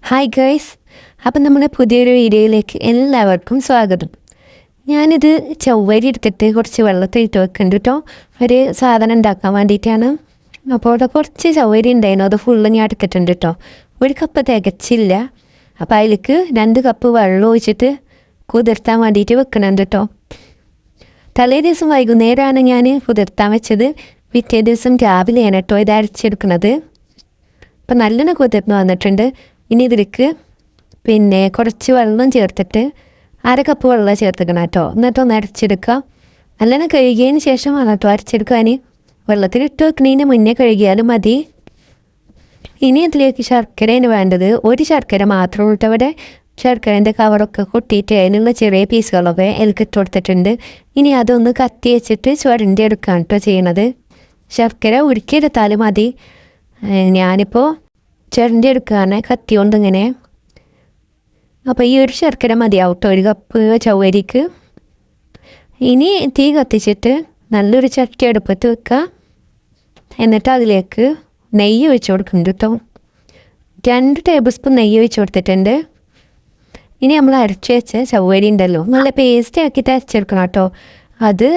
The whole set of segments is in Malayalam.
ഹായ് ഗൈസ്, അപ്പം നമ്മുടെ പുതിയൊരു വീഡിയോയിലേക്ക് എല്ലാവർക്കും സ്വാഗതം. ഞാനിത് ചവ്വരി എടുത്തിട്ട് കുറച്ച് വെള്ളത്തിലിട്ട് വെക്കുന്നുണ്ട് കേട്ടോ. ഒരു സാധനം ഉണ്ടാക്കാൻ വേണ്ടിയിട്ടാണ്. അപ്പോൾ അവിടെ കുറച്ച് ചവ്വരി ഉണ്ടായിരുന്നു, അത് ഫുള്ള് ഞാൻ എടുത്തിട്ടുണ്ട് കേട്ടോ. ഒരു കപ്പ് തികച്ചില്ല. അപ്പോൾ അതിലേക്ക് 2 കപ്പ് വെള്ളം ഒഴിച്ചിട്ട് കുതിർത്താൻ വേണ്ടിയിട്ട് വെക്കണുണ്ട് കേട്ടോ. തലേ ദിവസം വൈകുന്നേരമാണ് ഞാൻ കുതിർത്താൻ വെച്ചത്. പിറ്റേ ദിവസം രാവിലെയാണ് കേട്ടോ ഇത് അരച്ചെടുക്കുന്നത്. അപ്പം നല്ലോണം കുതിർന്ന് വന്നിട്ടുണ്ട്. ഇനി ഇതിലേക്ക് കുറച്ച് വെള്ളം ചേർത്തിട്ട് 1/2 കപ്പ് വെള്ളം ചേർത്തിക്കണം കേട്ടോ. എന്നിട്ടൊന്ന് അരച്ചെടുക്കുക. നല്ലോണം കഴുകിയതിന് ശേഷമാണ് കേട്ടോ അരച്ചെടുക്കാൻ. വെള്ളത്തിലിട്ട് വെക്കുന്നതിന് മുന്നേ കഴുകിയാലും മതി. ഇനി ഇതിലേക്ക് ശർക്കരയാണ് വേണ്ടത്. ഒരു ശർക്കര മാത്രം ഇട്ട് അവിടെ ശർക്കരേൻ്റെ കവറൊക്കെ കൊട്ടിയിട്ട് അതിനുള്ള ചെറിയ പീസുകളൊക്കെ ഇട്ട് കൊടുത്തിട്ടുണ്ട്. ഇനി അതൊന്ന് കത്തി വെച്ചിട്ട് ചുരണ്ടി എടുക്കാൻ കേട്ടോ ചെയ്യണത്. ശർക്കര ഉരുക്കിയെടുത്താലും മതി. ഞാനിപ്പോൾ ചുരണ്ടി എടുക്കുകയാണ് കത്തി കൊണ്ട് ഇങ്ങനെ. അപ്പോൾ ഈ ഒരു ശർക്കര മതിയാവും കേട്ടോ 1 കപ്പ് ചവ്വരിക്ക്. ഇനി തീ കത്തിച്ചിട്ട് നല്ലൊരു ചട്ടി അടുപ്പത്ത് വെക്കുക. എന്നിട്ട് അതിലേക്ക് നെയ്യ് ഒഴിച്ച് കൊടുക്കുന്നുണ്ട് കേട്ടോ. 2 ടേബിൾ സ്പൂൺ നെയ്യ് ഒഴിച്ച് കൊടുത്തിട്ടുണ്ട്. ഇനി നമ്മൾ അരച്ച് വെച്ച ചവ്വരി ഉണ്ടല്ലോ, നല്ല പേസ്റ്റ് ആക്കിയിട്ട് അരച്ചെടുക്കണം കേട്ടോ. അത്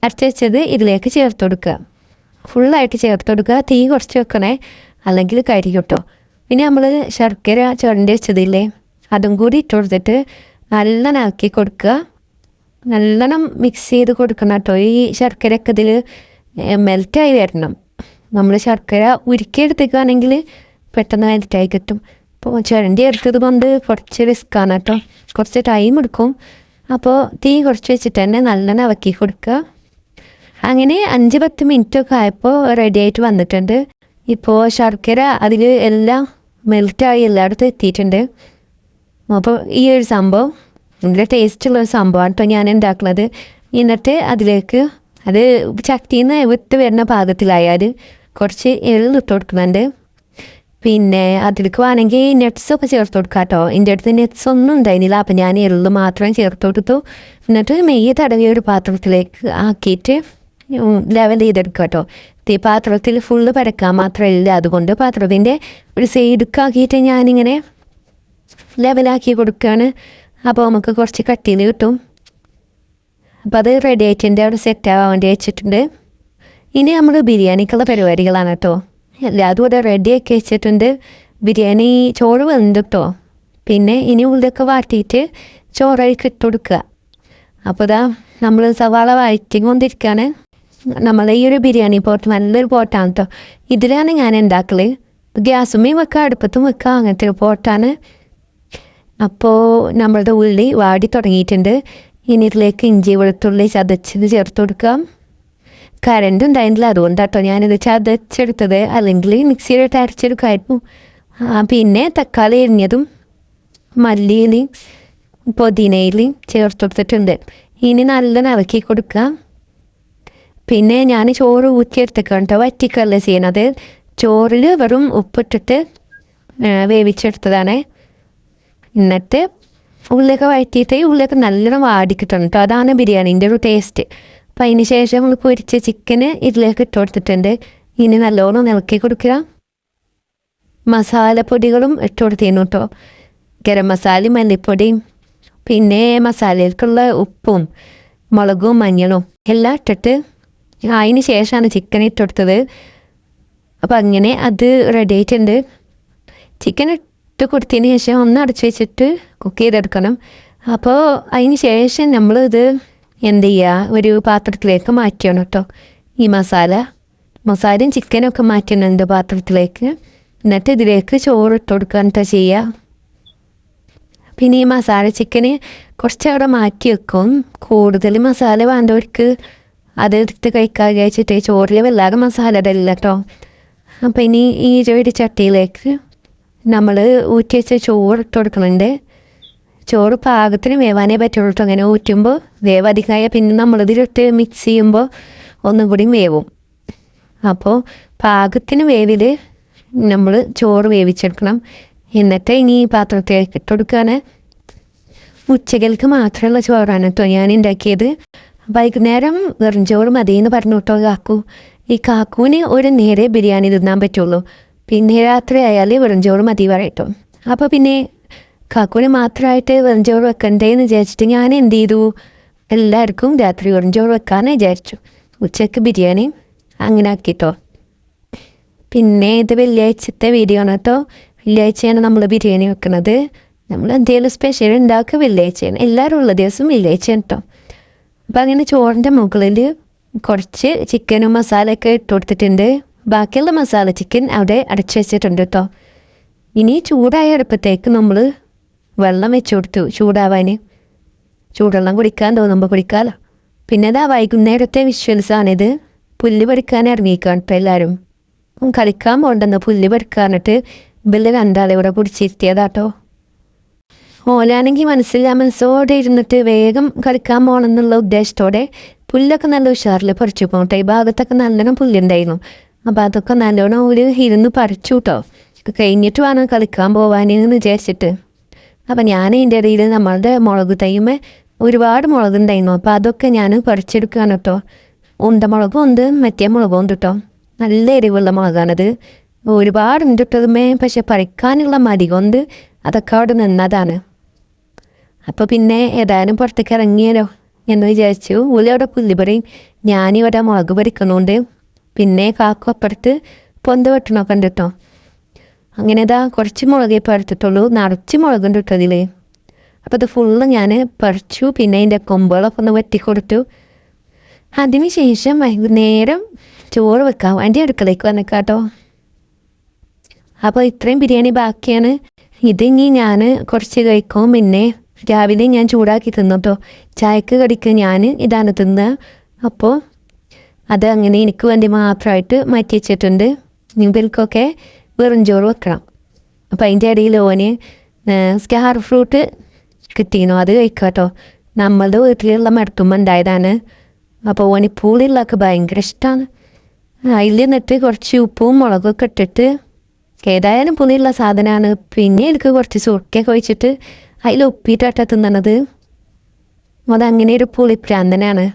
അരച്ച് വെച്ചത് ഇതിലേക്ക് ചേർത്ത് കൊടുക്കുക. ഫുള്ളായിട്ട് ചേർത്ത് കൊടുക്കുക. തീ കുറച്ച് വെക്കണേ, അല്ലെങ്കിൽ കരിയും കേട്ടോ. പിന്നെ നമ്മൾ ശർക്കര ചുരണ്ടി വെച്ചതില്ലേ, അതും കൂടി ഇട്ട് കൊടുത്തിട്ട് നല്ലോണം ആക്കി കൊടുക്കുക. നല്ലോണം മിക്സ് ചെയ്ത് കൊടുക്കണം കേട്ടോ. ഈ ശർക്കരയൊക്കെ ഇതിൽ മെൽറ്റായി വരണം. നമ്മൾ ശർക്കര ഉരുക്കിയെടുത്തേക്കാണെങ്കിൽ പെട്ടെന്ന് മെൽറ്റായി കിട്ടും. അപ്പോൾ ചുരണ്ടി എടുത്തത് കൊണ്ട് കുറച്ച് റിസ്ക്കാണ് കേട്ടോ, കുറച്ച് ടൈം എടുക്കും. അപ്പോൾ തീ കുറച്ച് വെച്ചിട്ട് തന്നെ നല്ലോണം ഇളക്കി കൊടുക്കുക. അങ്ങനെ 5-10 മിനിറ്റൊക്കെ ആയപ്പോൾ റെഡി ആയിട്ട് വന്നിട്ടുണ്ട്. ഇപ്പോൾ ശർക്കര അതിൽ എല്ലാം മെൽറ്റായി എല്ലായിടത്തും എത്തിയിട്ടുണ്ട്. അപ്പോൾ ഈ ഒരു സംഭവം നല്ല ടേസ്റ്റുള്ളൊരു സംഭവമാണ് കേട്ടോ ഞാൻ ഉണ്ടാക്കുന്നത്. എന്നിട്ട് അതിലേക്ക് അത് ചട്ടിയിൽ നിന്ന് വിട്ട് വരുന്ന പാകത്തിലായാൽ കുറച്ച് എള്ളിട്ട് കൊടുക്കുന്നുണ്ട്. അതിലേക്ക് വേണമെങ്കിൽ നട്ട്സൊക്കെ ചേർത്ത് കൊടുക്കാം കേട്ടോ. എൻ്റെ അടുത്ത് നട്ട്സ് ഒന്നും ഉണ്ടായിരുന്നില്ല, അപ്പം ഞാൻ എള്ള് മാത്രം ചേർത്ത് കൊടുത്തു. എന്നിട്ട് നെയ്യ് തടവിയ ഒരു പാത്രത്തിലേക്ക് ആക്കിയിട്ട് ലെവൽ ചെയ്തെടുക്കുക കേട്ടോ. പാത്രത്തിൽ ഫുള്ള് പരക്കാൻ മാത്രമല്ല, അതുകൊണ്ട് പാത്രത്തിൻ്റെ ഒരു സൈഡൊക്കെ ഞാനിങ്ങനെ ലെവലാക്കി കൊടുക്കുകയാണ്. അപ്പോൾ നമുക്ക് കുറച്ച് കട്ടിയിൽ കിട്ടും. അപ്പോൾ അത് റെഡി ആയിട്ടുണ്ട്, അവിടെ സെറ്റ് ആവാൻ വേണ്ടി വെച്ചിട്ടുണ്ട്. ഇനി നമ്മൾ ബിരിയാണിക്കുള്ള പരിപാടികളാണ് കേട്ടോ. എല്ലാതും ഇവിടെ റെഡിയാക്കി വെച്ചിട്ടുണ്ട്. ബിരിയാണി ചോറ് വെന്ത് കേട്ടോ. ഇനി ഉള്ളിലൊക്കെ വാട്ടിയിട്ട് ചോറായിട്ട് ഇട്ട് കൊടുക്കുക. അപ്പോൾ ഇതാ നമ്മൾ സവാള വഴറ്റി കൊണ്ടിരിക്കുകയാണ്. നമ്മളെ ഈ ഒരു ബിരിയാണി പോട്ട് നല്ലൊരു പോട്ടാണ് കേട്ടോ. ഇതിലാണ് ഞാൻ ഉണ്ടാക്കൽ. ഗ്യാസുമേയും വെക്കുക, അടുപ്പത്തും വെക്കുക, അങ്ങനത്തെ ഒരു പോട്ടാണ്. അപ്പോൾ നമ്മളുടെ ഉള്ളി വാടി തുടങ്ങിയിട്ടുണ്ട്. ഇനി ഇതിലേക്ക് ഇഞ്ചി വെളുത്തുള്ളി ചതച്ചത് ചേർത്ത് കൊടുക്കാം. കറണ്ട് ഉണ്ടായിരുന്നില്ല, അതുകൊണ്ടാട്ടോ ഞാനിത് ചതച്ചെടുത്തത്, അല്ലെങ്കിൽ മിക്സിയിലിട്ട് അരച്ചെടുക്കായിരുന്നു. പിന്നെ തക്കാളി എരിഞ്ഞതും മല്ലിയിലയും പുതിനയിലയും ചേർത്ത് കൊടുത്തിട്ടുണ്ട്. ഇനി നല്ല ഇളക്കി കൊടുക്കാം. ഞാൻ ചോറ് ഊറ്റിയെടുത്തേക്കാണ് കേട്ടോ, വറ്റിക്കല്ല ചെയ്യണത്. ചോറിൽ വെറും ഉപ്പിട്ടിട്ട് വേവിച്ചെടുത്തതാണ്. എന്നിട്ട് ഉള്ളിലൊക്കെ വഴറ്റിയിട്ട് ഉള്ളിലൊക്കെ നല്ലോണം വാടിക്കിട്ടണം കേട്ടോ, അതാണ് ബിരിയാണീൻ്റെ ഒരു ടേസ്റ്റ്. അപ്പം അതിന് ശേഷം നമ്മൾ പൊരിച്ച ചിക്കന് ഇതിലേക്ക് ഇട്ട് കൊടുത്തിട്ടുണ്ട്. ഇനി നല്ലോണം ഇളക്കി കൊടുക്കുക. മസാലപ്പൊടികളും ഇട്ട് കൊടുത്തിരുന്നു കേട്ടോ. ഗരം മസാലയും മല്ലിപ്പൊടിയും മസാലയിലേക്കുള്ള ഉപ്പും മുളകും മഞ്ഞളും എല്ലാം ഇട്ടിട്ട് അതിന് ശേഷമാണ് ചിക്കൻ ഇട്ട് കൊടുത്തത്. അപ്പം അങ്ങനെ അത് റെഡി ആയിട്ടുണ്ട്. ചിക്കൻ ഇട്ട് കൊടുത്തതിന് ശേഷം ഒന്ന് അടച്ചു വെച്ചിട്ട് കുക്ക് ചെയ്തെടുക്കണം. അപ്പോൾ അതിന് ശേഷം നമ്മളിത് എന്ത് ചെയ്യുക, ഒരു പാത്രത്തിലേക്ക് മാറ്റണം കേട്ടോ. ഈ മസാലയും ചിക്കനൊക്കെ മാറ്റുന്നുണ്ട് പാത്രത്തിലേക്ക്. എന്നിട്ട് ഇതിലേക്ക് ചോറ് ഇട്ട് കൊടുക്കാനിട്ട് ചെയ്യുക. ഈ മസാല ചിക്കന് കുറച്ചവിടെ മാറ്റി വെക്കും. കൂടുതൽ മസാല വേണ്ടവർക്ക് അതെടുത്ത് കഴിക്കാൻ കഴിച്ചിട്ട് ചോറിൽ വല്ലാതെ മസാല ഇടില്ല കേട്ടോ. അപ്പം ഈ ഒരു ചട്ടിയിലേക്ക് നമ്മൾ ഊറ്റി വെച്ച ചോറ് ഇട്ട് കൊടുക്കുന്നുണ്ട്. ചോറ് പാകത്തിന് വേവാനേ പറ്റുള്ളൂ കേട്ടോ. അങ്ങനെ ഊറ്റുമ്പോൾ വേവ് അധികമായ നമ്മളിതിലിട്ട് മിക്സ് ചെയ്യുമ്പോൾ ഒന്നും കൂടി വേവും. അപ്പോൾ പാകത്തിന് വേവിൽ നമ്മൾ ചോറ് വേവിച്ചെടുക്കണം. എന്നിട്ട് ഇനി ഈ പാത്രത്തിലേക്ക് ഇട്ട് കൊടുക്കുകയാണ്. ഉച്ചകൾക്ക് മാത്രമുള്ള ചോറാണ് കേട്ടോ ഞാൻ ഉണ്ടാക്കിയത്. വൈകുന്നേരം വെറും ചോറ് മതിയെന്ന് പറഞ്ഞു കേട്ടോ കാക്കു. ഈ കാക്കുവിന് ഒരു നേരെ ബിരിയാണി തിന്നാൻ പറ്റുള്ളൂ. രാത്രി ആയാൽ വെറും ചോറ് മതി പറയട്ടോ. അപ്പോൾ പിന്നെ കാക്കൂന് മാത്രമായിട്ട് വെറുംചോറ് വെക്കണ്ടേന്ന് വിചാരിച്ചിട്ട് ഞാൻ എന്ത് ചെയ്തു, എല്ലാവർക്കും രാത്രി വെറുംചോറ് വെക്കാമെന്ന് വിചാരിച്ചു. ഉച്ചയ്ക്ക് ബിരിയാണി അങ്ങനെ ആക്കിട്ടോ. പിന്നെ ഇത് വെള്ളിയാഴ്ചത്തെ വീഡിയോ ആണ് കേട്ടോ. വെള്ളിയാഴ്ചയാണ് നമ്മൾ ബിരിയാണി വെക്കുന്നത്. നമ്മൾ എന്തെങ്കിലും സ്പെഷ്യൽ ഉണ്ടാക്കുക വെള്ളിയാഴ്ചയാണ്, എല്ലാവരും ഉള്ള ദിവസം വെള്ളിയാഴ്ചയാണ് കേട്ടോ. അപ്പോൾ അങ്ങനെ ചോറിൻ്റെ മുകളിൽ കുറച്ച് ചിക്കനും മസാലയൊക്കെ ഇട്ട് കൊടുത്തിട്ടുണ്ട്. ബാക്കിയുള്ള മസാല ചിക്കൻ അവിടെ അടച്ചു വെച്ചിട്ടുണ്ട് കേട്ടോ. ഇനി ചൂടായ അടുപ്പത്തേക്ക് നമ്മൾ വെള്ളം വെച്ച് കൊടുത്തു ചൂടാവാൻ. ചൂടുവെള്ളം കുടിക്കാൻ തോന്നുമ്പോൾ കുടിക്കാമല്ലോ. പിന്നെ ഇതാ വൈകുന്നേരത്തെ വിഷ്വൽസാണിത്. പുല്ല് പറിക്കാൻ ഇറങ്ങിക്കാൻ ഇപ്പോൾ എല്ലാവരും. കളിക്കാൻ പോകണ്ടെന്ന് പുല്ല് പറിക്കാനിട്ട് ഇവര് രണ്ടാളെ ഇവിടെ പിടിച്ചിരുത്തിയതാട്ടോ. ഓലാണെങ്കിൽ മനസ്സോടെ ഇരുന്നിട്ട് വേഗം കളിക്കാൻ പോകണമെന്നുള്ള ഉദ്ദേശത്തോടെ പുല്ലൊക്കെ നല്ല ഉഷാറിൽ പറിച്ചു പോകട്ടെ. ഈ ഭാഗത്തൊക്കെ നല്ലോണം പുല്ലുണ്ടായിരുന്നു. അപ്പോൾ അതൊക്കെ നല്ലോണം ഒരു ഇരുന്ന് പറിച്ചു കേട്ടോ. കഴിഞ്ഞിട്ട് വേണം കളിക്കാൻ പോകാനെന്ന് വിചാരിച്ചിട്ട്. അപ്പം ഞാൻ ഇതിൻ്റെ ഇടയിൽ നമ്മളുടെ മുളക് തൈമേ ഒരുപാട് മുളകുണ്ടായിരുന്നു. അപ്പോൾ അതൊക്കെ ഞാൻ പറിച്ചെടുക്കുകയാണ് കേട്ടോ. ഉണ്ടമുളകും ഉണ്ട്, മറ്റേ മുളകും ഉണ്ട് കേട്ടോ. നല്ല എരിവുള്ള മുളകാണത്. ഒരുപാടുണ്ട് ഇട്ടതുമേ, പക്ഷെ പറിക്കാനുള്ള മടി കൊണ്ട് അതൊക്കെ അവിടെ നിന്നതാണ്. അപ്പോൾ പിന്നെ ഏതായാലും പുറത്തേക്ക് ഇറങ്ങിയാലോ എന്ന് വിചാരിച്ചു. ഉള്ളി അവിടെ പുല്ല് പറയും, ഞാനിവിടെ മുളക് പറിക്കണോണ്ട്. പിന്നെ കാക്കു അപ്പുറത്ത് പൊന്ത വെട്ടണമൊക്കെ ഉണ്ട് കേട്ടോ. അങ്ങനെ ഇതാ കുറച്ച് മുളകേ പറിച്ചിട്ടുള്ളൂ, നിറച്ച് മുളകുണ്ട് ഇട്ടതിൽ. അപ്പോൾ അത് ഫുള്ള് ഞാൻ പറിച്ചു. പിന്നെ അതിൻ്റെ കൊമ്പുകളൊക്കെ ഒന്ന് വെട്ടിക്കൊടുത്തു. അതിന് ശേഷം വൈകുന്നേരം ചോറ് വെക്കാം അതിൻ്റെ അടുക്കളയ്ക്ക് വന്നേക്കാട്ടോ. അപ്പോൾ ഇത്രയും ബിരിയാണി ബാക്കിയാണ്. ഇതിനി ഞാൻ കുറച്ച് കഴിക്കും. പിന്നെ രാവിലെ ഞാൻ ചൂടാക്കി തിന്നു കേട്ടോ. ചായക്ക് കടിക്ക് ഞാൻ ഇതാണ് തിന്നുക. അപ്പോൾ അത് അങ്ങനെ എനിക്ക് വേണ്ടി മാത്രമായിട്ട് മാറ്റി വെച്ചിട്ടുണ്ട്. ഇവർക്കൊക്കെ വെറും ചോറ് വെക്കണം. അപ്പോൾ അതിൻ്റെ ഇടയിൽ ഓന് സ്റ്റാർ ഫ്രൂട്ട് കിട്ടിയിരുന്നു, അത് കഴിക്കുക കേട്ടോ. നമ്മളുടെ വീട്ടിലുള്ള മരത്തുമ്മ ഉണ്ടായതാണ്. അപ്പോൾ ഓന് പൂളിയുള്ളതൊക്കെ ഭയങ്കര ഇഷ്ടമാണ്. അതിൽ നിന്നിട്ട് കുറച്ച് ഉപ്പും മുളകൊക്കെ ഇട്ടിട്ട്, ഏതായാലും പുളിയുള്ള സാധനമാണ്. പിന്നെ എനിക്ക് കുറച്ച് സുർക്കയൊക്കെ ഒഴിച്ചിട്ട് അതിൽ ഉപ്പിട്ടാട്ട തിന്നണത്. അതങ്ങനെ ഒരു പുളിപ്രാന്തനാണ്.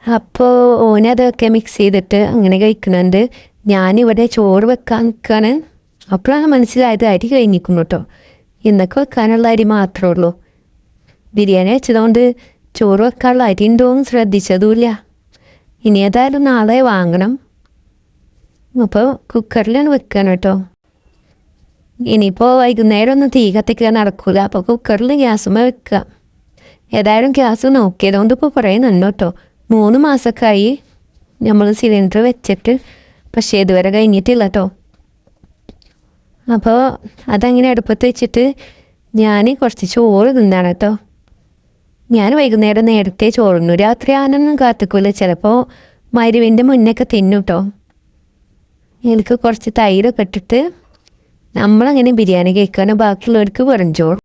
അപ്പോൾ ഓനതൊക്കെ മിക്സ് ചെയ്തിട്ട് അങ്ങനെ കഴിക്കുന്നുണ്ട്. ഞാനിവിടെ ചോറ് വെക്കാൻ നിൽക്കുകയാണ്. അപ്പോഴാണ് മനസ്സിലായത് അരി കഴിഞ്ഞിരിക്കുന്നു കേട്ടോ. ഇന്നൊക്കെ വെക്കാനുള്ള അരി മാത്രമേ ഉള്ളൂ. ബിരിയാണി വെച്ചതുകൊണ്ട് ചോറ് വെക്കാനുള്ള അരി ഉണ്ടോയെന്ന് ശ്രദ്ധിച്ചതുമില്ല. ഇനി ഏതായാലും നാളെ വാങ്ങണം. അപ്പോൾ കുക്കറിലാണ് വെക്കാൻ കേട്ടോ. ഇനിയിപ്പോൾ വൈകുന്നേരം ഒന്നും തീ കത്തിക്കാൻ നടക്കില്ല. അപ്പോൾ കുക്കറിൽ ഗ്യാസുമ്മ വെക്കുക. ഏതായാലും ഗ്യാസ് നോക്കിയതുകൊണ്ട് ഇപ്പോൾ പറയുന്നുണ്ട് കേട്ടോ. 3 മാസമൊക്കെ ആയി നമ്മൾ സിലിണ്ടർ വെച്ചിട്ട്, പക്ഷേ ഇതുവരെ കഴിഞ്ഞിട്ടില്ല കേട്ടോ. അപ്പോൾ അതങ്ങനെ അടുപ്പത്ത് വെച്ചിട്ട് ഞാൻ കുറച്ച് ചോറ് തിന്നാണ് കേട്ടോ. ഞാൻ വൈകുന്നേരം നേരത്തെ ചോറുന്നു. രാത്രി ആനൊന്നും കാത്തിക്കില്ല. ചിലപ്പോൾ മരുവിൻ്റെ മുന്നൊക്കെ തിന്നു കേട്ടോ. എനിക്ക് കുറച്ച് തൈരൊക്കെ ഇട്ടിട്ട് നമ്മളങ്ങനെ ബിരിയാണി കഴിക്കാനോ ബാക്കിയുള്ളവർക്ക് വെറും ചോറ്.